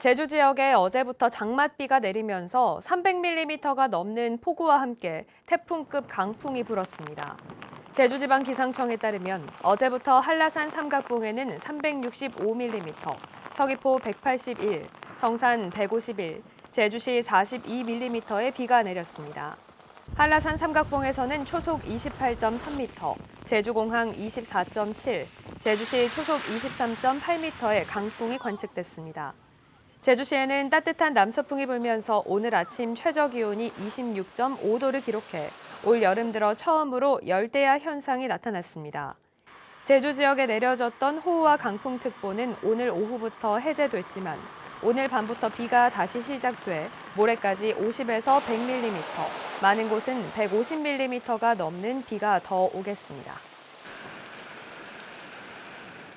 제주 지역에 어제부터 장맛비가 내리면서 300mm가 넘는 폭우와 함께 태풍급 강풍이 불었습니다. 제주지방기상청에 따르면 어제부터 한라산 삼각봉에는 365mm, 서귀포 181, 정산 151, 제주시 42mm의 비가 내렸습니다. 한라산 삼각봉에서는 초속 28.3m, 제주공항 24.7, 제주시 초속 23.8m의 강풍이 관측됐습니다. 제주시에는 따뜻한 남서풍이 불면서 오늘 아침 최저기온이 26.5도를 기록해 올 여름 들어 처음으로 열대야 현상이 나타났습니다. 제주 지역에 내려졌던 호우와 강풍특보는 오늘 오후부터 해제됐지만 오늘 밤부터 비가 다시 시작돼 모레까지 50에서 100mm, 많은 곳은 150mm가 넘는 비가 더 오겠습니다.